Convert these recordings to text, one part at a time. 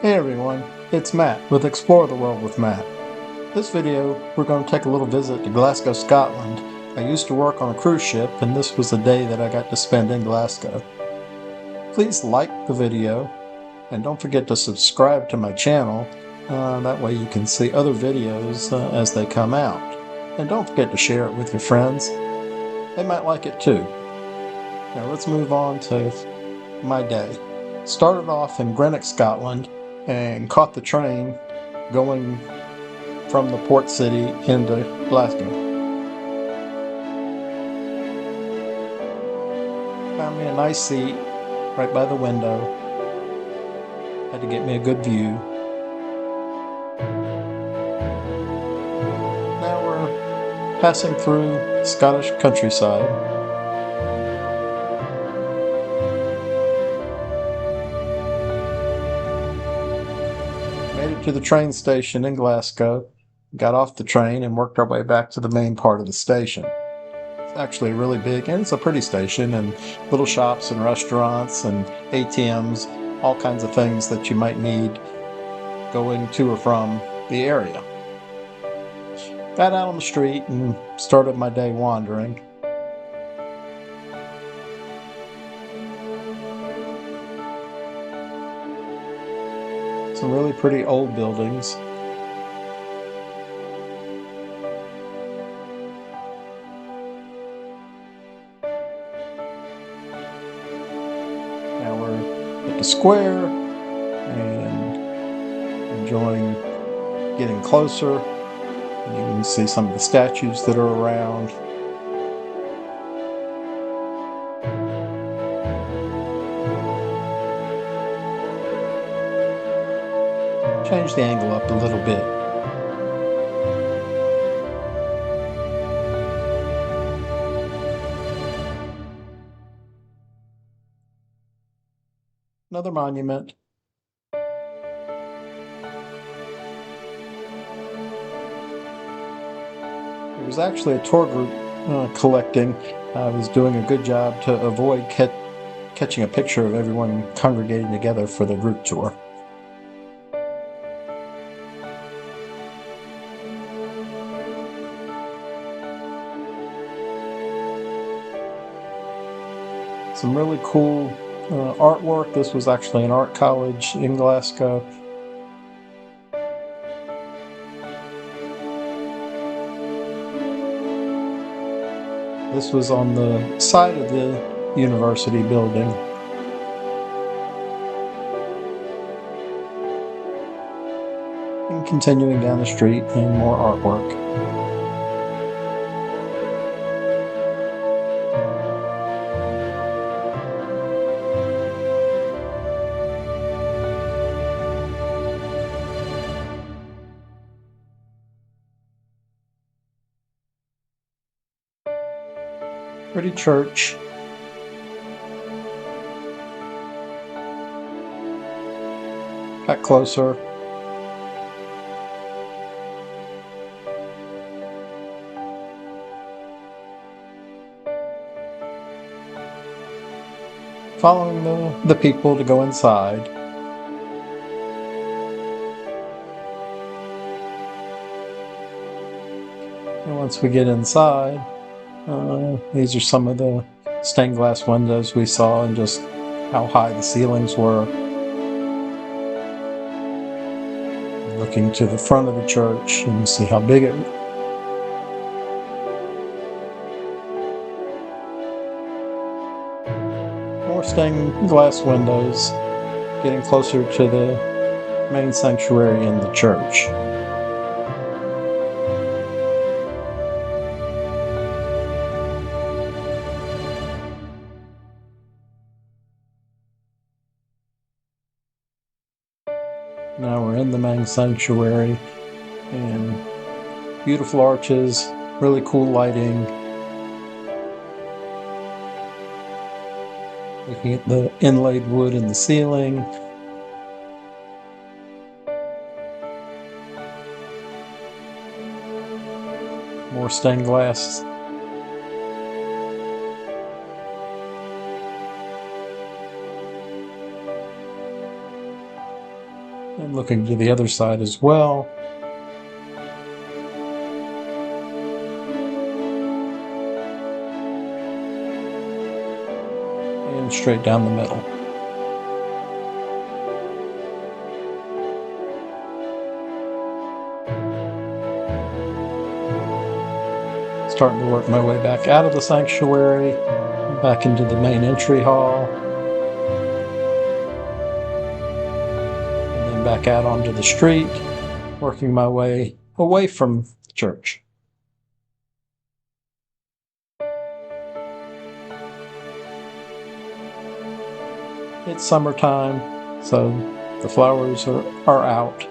Hey everyone, it's Matt with Explore the World with Matt. This video, we're going to take a little visit to Glasgow, Scotland. I used to work on a cruise ship and this was the day that I got to spend in Glasgow. Please like the video and don't forget to subscribe to my channel. That way you can see other videos as they come out. And don't forget to share it with your friends. They might like it too. Now let's move on to my day. Started off in Greenock, Scotland and caught the train going from the port city into Glasgow. Found me a nice seat right by the window. Had to get me a good view. Now we're passing through Scottish countryside. Made it to the train station in Glasgow. Got off the train and worked our way back to the main part of the station. It's actually really big and it's a pretty station, and little shops and restaurants and ATMs, all kinds of things that you might need going to or from the area. Got out on the street and started my day wandering. Some really pretty old buildings. Now we're at the square and enjoying getting closer. And you can see some of the statues that are around. Change the angle up a little bit. Another monument. There was actually a tour group collecting. I was doing a good job to avoid catching a picture of everyone congregating together for the group tour. Some really cool artwork. This was actually an art college in Glasgow. This was on the side of the university building. And continuing down the street and more artwork. Pretty church. Got closer. Following the people to go inside. And once we get inside, these are some of the stained glass windows we saw and just how high the ceilings were. Looking to the front of the church and see how big it was. More stained glass windows, getting closer to the main sanctuary in the church. Now we're in the main sanctuary, and beautiful arches, really cool lighting. Looking at the inlaid wood in the ceiling. More stained glass. And looking to the other side as well. And straight down the middle. Starting to work my way back out of the sanctuary, back into the main entry hall, and then back out onto the street, working my way away from the church. It's summertime, so the flowers are out.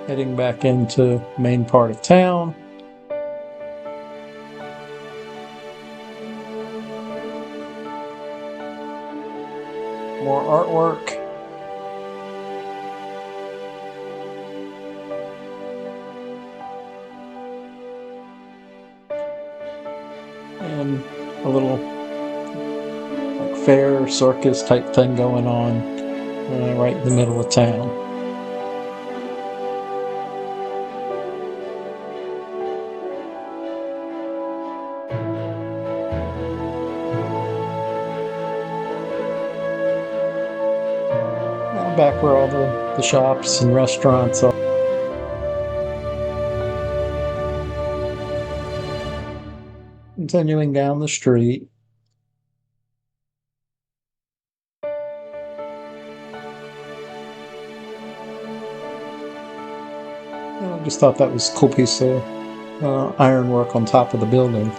Heading back into the main part of town. More artwork. And a little like fair circus type thing going on right in the middle of town. Back where all the shops and restaurants are. Continuing down the street. And I just thought that was a cool piece of ironwork on top of the building.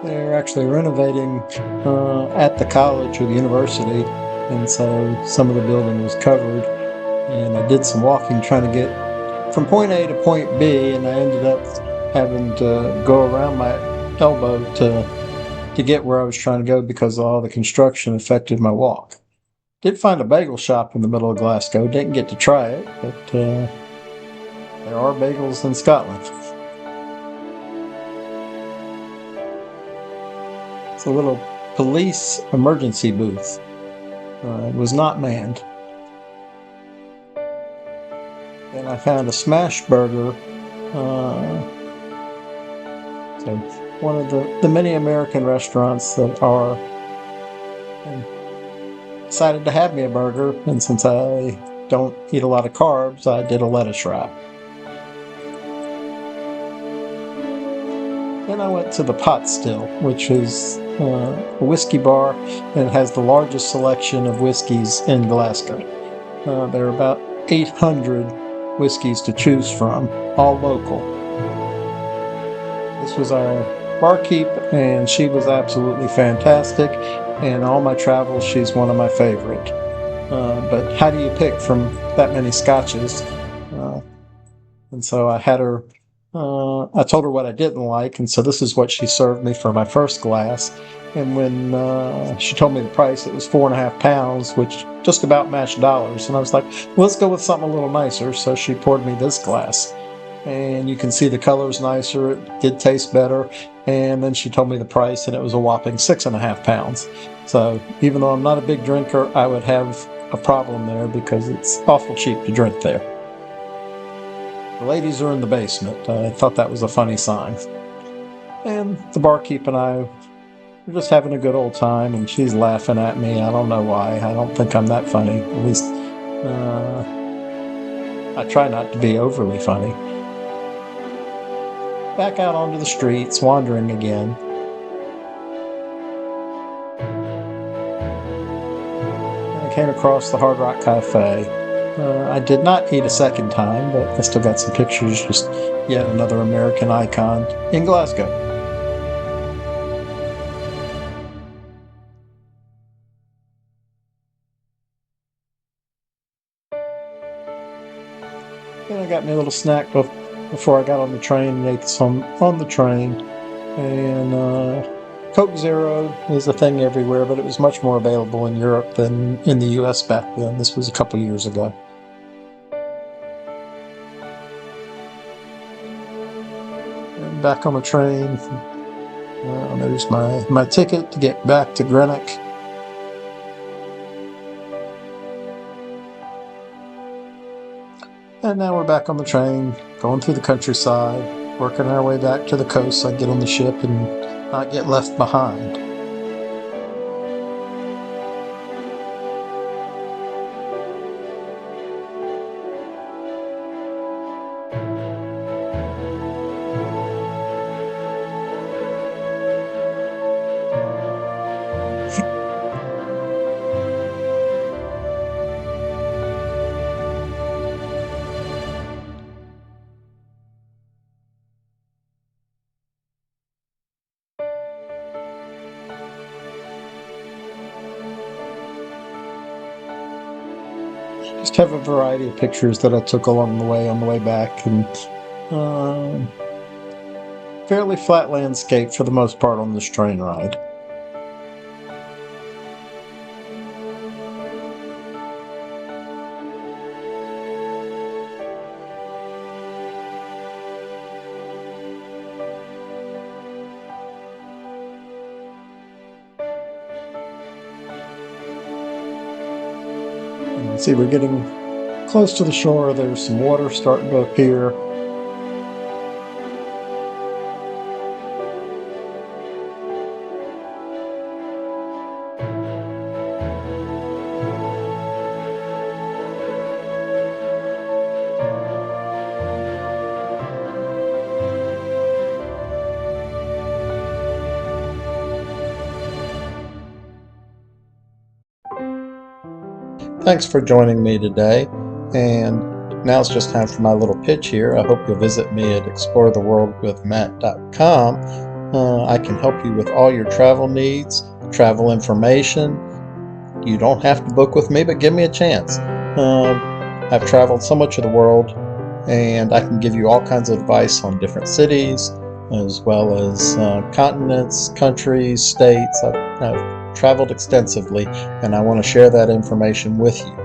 They're actually renovating at the college or the university, and so some of the building was covered. And I did some walking trying to get from point A to point B, and I ended up having to go around my elbow to get where I was trying to go because all the construction affected my walk. Did find a bagel shop in the middle of Glasgow. Didn't get to try it, but there are bagels in Scotland. It's a little police emergency booth. It was not manned. And I found a smash burger. So one of the many American restaurants that are, and decided to have me a burger. And since I don't eat a lot of carbs, I did a lettuce wrap. Then I went to the Pot Still, which is a whiskey bar, and it has the largest selection of whiskeys in Glasgow. There are about 800 whiskeys to choose from, all local. This was our barkeep, and she was absolutely fantastic. And all my travels, she's one of my favorite. But how do you pick from that many scotches? And so I had her. I told her what I didn't like, and so this is what she served me for my first glass. And when she told me the price, it was £4.50, which just about matched dollars. And I was like, well, let's go with something a little nicer. So she poured me this glass. And you can see the color's nicer. It did taste better. And then she told me the price, and it was a whopping £6.50. So even though I'm not a big drinker, I would have a problem there because it's awful cheap to drink there. The ladies are in the basement. I thought that was a funny sign. And the barkeep and I were just having a good old time, and she's laughing at me. I don't know why. I don't think I'm that funny. At least I try not to be overly funny. Back out onto the streets, wandering again. And I came across the Hard Rock Cafe. I did not eat a second time, but I still got some pictures, just yet another American icon in Glasgow. And I got me a little snack before I got on the train and ate some on the train. And Coke Zero is a thing everywhere, but it was much more available in Europe than in the US back then. This was a couple years ago. And back on the train, there's my ticket to get back to Greenock. And now we're back on the train, going through the countryside, working our way back to the coast so I can get on the ship and not get left behind. Just have a variety of pictures that I took along the way back, and fairly flat landscape for the most part on this train ride. See, we're getting close to the shore. There's some water starting to appear. Thanks for joining me today, and now it's just time for my little pitch here. I hope you'll visit me at exploretheworldwithmatt.com. I can help you with all your travel needs, travel information. You don't have to book with me, but give me a chance. I've traveled so much of the world, and I can give you all kinds of advice on different cities, as well as continents, countries, states. I've traveled extensively, and I want to share that information with you.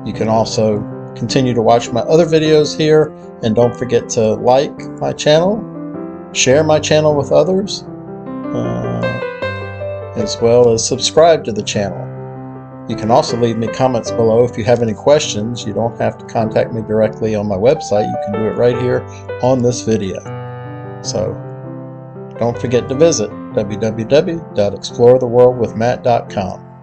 You can also continue to watch my other videos here, and don't forget to like my channel, share my channel with others, as well as subscribe to the channel. You can also leave me comments below if you have any questions. You don't have to contact me directly on my website. You can do it right here on this video. So don't forget to visit www.exploretheworldwithmatt.com.